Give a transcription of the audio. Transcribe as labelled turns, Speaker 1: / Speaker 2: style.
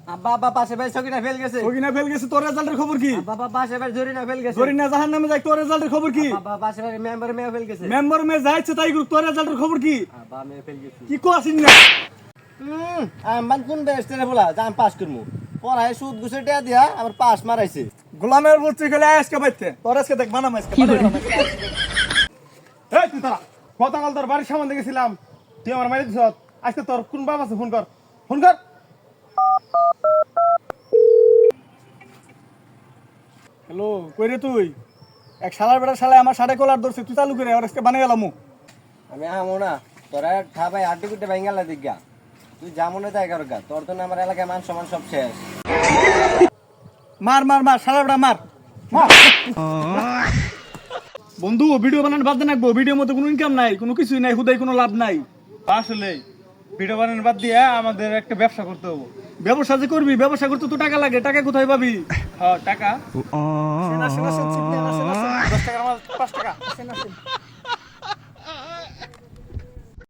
Speaker 1: বাবা পাশে ভাই সকিনা ফেল গেছে।
Speaker 2: সকিনা ফেল গেছে, তোর রেজাল্টের খবর কি?
Speaker 1: বাবা পাশে ভাই জরিনা ফেল গেছে।
Speaker 2: জরিনা জাহান্নামে যায়, তোর রেজাল্টের খবর কি?
Speaker 1: বাবা পাশে ভাই মেম্বার মেয়ে ফেল গেছে।
Speaker 2: মেম্বার মে যাইছে তাই করুক, তোর রেজাল্টের খবর কি?
Speaker 1: বাবা মেয়ে ফেল গেছে।
Speaker 2: কি কোয়াছিস না?
Speaker 1: আমি কোন বেস্টে বলা যে আমি পাস করবো, পড়ায় সুদ গুছে টিয়া দিয়া আমার পাস মারাইছে।
Speaker 2: গোলামের বলছি গেলে আজকে বাইতে, তোর আজকে দেখ বানাম আজকে। এই তুই তারা গতকাল তোর বাড়ির সামনে গেছিলাম, তুই আমার মারি দিছ, আজকে তোর কোন বাপ আছে? ফোন কর, ফোন কর। হ্যালো, কই রে তুই? এক শালার বেড়া শালায় আমার সাড়ে কলার ধরছে, তুই চালু করে আর আজকে বানিয়ে গেলাম।
Speaker 1: আমি আমো না, তোরা ঠাপাই আড্ডি কুটে ভাঙ্গালা দিগা, তুই জামনে তাই কর গা, তোর তো না আমার এলাকায় মান সম্মান সব শেষ।
Speaker 2: মার মার মার, শালার বেড়া মার মার। বন্ধু, ভিডিও বানানো বাদ দেন, রাখবো ভিডিওর মধ্যে কোনো ইনকাম নাই, কোনো কিছুই নাই, হুদাই কোনো লাভ নাই।
Speaker 3: আসলে ভিডিও বানানো বাদ দিয়ে আমাদের একটা ব্যবসা করতে হবে।
Speaker 2: ব্যবসা যে করবি, ব্যবসা করতে তো টাকা লাগে, টাকা কোথায় পাবি?
Speaker 3: হ্যাঁ, টাকা
Speaker 2: 10 টাকা আমার 5 টাকা।